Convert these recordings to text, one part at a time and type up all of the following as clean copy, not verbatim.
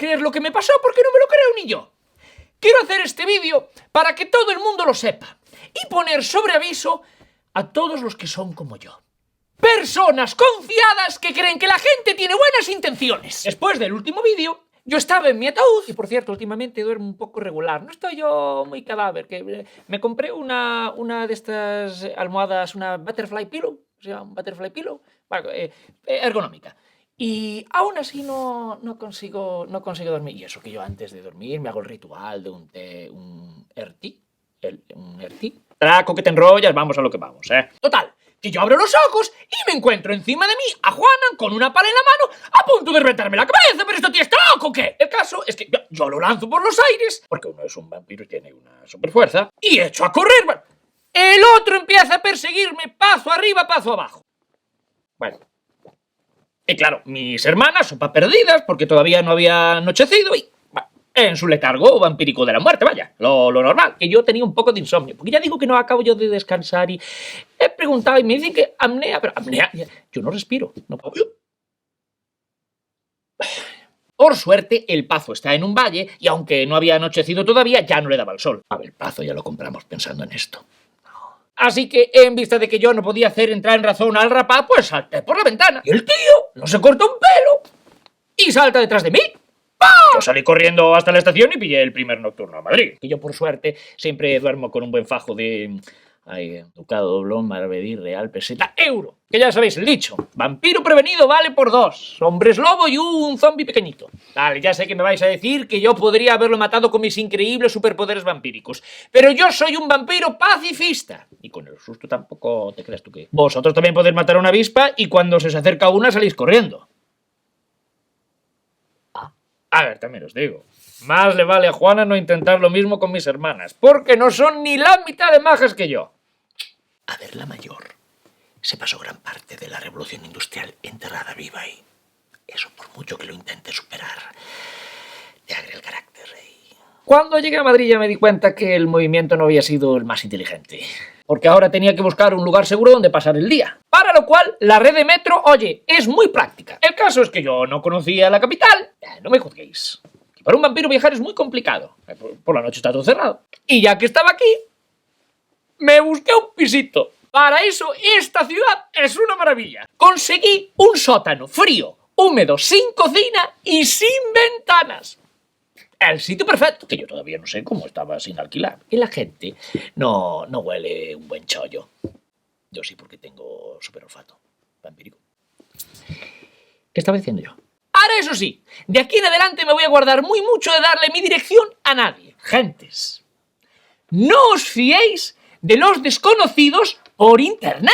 creer lo que me pasó porque no me lo creo ni yo. Quiero hacer este vídeo para que todo el mundo lo sepa y poner sobre aviso a todos los que son como yo. Personas confiadas que creen que la gente tiene buenas intenciones. Después del último vídeo, yo estaba en mi ataúd, y por cierto, últimamente duermo un poco regular. No estoy yo muy cadáver, que me compré una de estas almohadas, una butterfly pillow, o sea, un butterfly pillow, bueno, ergonómica. Y aún así no consigo dormir. Y eso que yo antes de dormir me hago el ritual de un RT. Un RT. Traco que te enrollas, vamos a lo que vamos, Total, que yo abro los ojos y me encuentro encima de mí a Juanan con una pala en la mano a punto de reventarme la cabeza. ¿Pero esto tío está loco o qué? El caso es que yo lo lanzo por los aires, porque uno es un vampiro y tiene una superfuerza, y echo a correr. Bueno, el otro empieza a perseguirme paso arriba, paso abajo. Bueno. Y claro, mis hermanas sopa perdidas porque todavía no había anochecido y en su letargo vampírico de la muerte, vaya, lo normal. Que yo tenía un poco de insomnio, porque ya digo que no acabo yo de descansar y he preguntado y me dicen que apnea, pero apnea, yo no respiro, no puedo. Por suerte, el Pazo está en un valle y aunque no había anochecido todavía, ya no le daba el sol. A ver, el Pazo ya lo compramos pensando en esto. Así que, en vista de que yo no podía hacer entrar en razón al rapaz, pues salté por la ventana. Y el tío no se cortó un pelo y salta detrás de mí. ¡Pah! Yo salí corriendo hasta la estación y pillé el primer nocturno a Madrid. Que yo, por suerte, siempre duermo con un buen fajo de... ducado, doblón, maravedí, real, peseta, euro. Que ya sabéis el dicho. Vampiro prevenido vale por 2. Hombres lobo y un zombi pequeñito. Vale, ya sé que me vais a decir que yo podría haberlo matado con mis increíbles superpoderes vampíricos. Pero yo soy un vampiro pacifista. Y con el susto tampoco te creas tú que... Vosotros también podéis matar a una avispa y cuando se os acerca una salís corriendo. A ver, también os digo. Más le vale a Juana no intentar lo mismo con mis hermanas, porque no son ni la mitad de majas que yo. A ver, la mayor se pasó gran parte de la revolución industrial enterrada viva y eso por mucho que lo intente superar, te agria el carácter. Cuando llegué a Madrid ya me di cuenta que el movimiento no había sido el más inteligente, porque ahora tenía que buscar un lugar seguro donde pasar el día. Para lo cual, la red de metro, oye, es muy práctica. El caso es que yo no conocía la capital, no me juzguéis. Para un vampiro viajar es muy complicado. Por la noche está todo cerrado. Y ya que estaba aquí, me busqué un pisito. Para eso, esta ciudad es una maravilla. Conseguí un sótano frío, húmedo, sin cocina y sin ventanas. El sitio perfecto, que yo todavía no sé cómo estaba sin alquilar. Y la gente no huele un buen chollo. Yo sí, porque tengo super olfato vampírico. ¿Qué estaba diciendo yo? Ahora, eso sí, de aquí en adelante me voy a guardar muy mucho de darle mi dirección a nadie. Gentes, no os fiéis de los desconocidos por internet,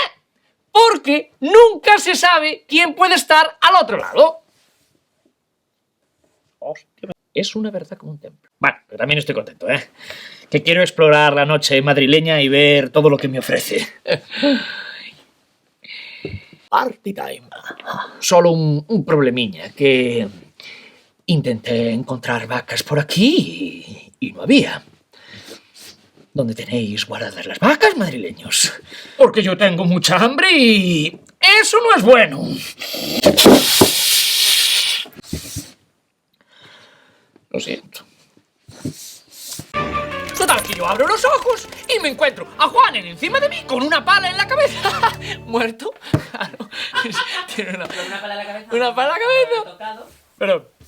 porque nunca se sabe quién puede estar al otro lado. Hostia, es una verdad como un templo. Bueno, pero también estoy contento, que quiero explorar la noche madrileña y ver todo lo que me ofrece. Party time. Solo un problemilla, que intenté encontrar vacas por aquí y no había. ¿Dónde tenéis guardadas las vacas, madrileños? Porque yo tengo mucha hambre y eso no es bueno. Lo siento. Total, que yo abro los ojos y me encuentro a Juanan encima de mí con una pala en la cabeza. ¿Muerto? Claro. Tiene una pala en la cabeza. Una pala en la cabeza. Tocado. Pero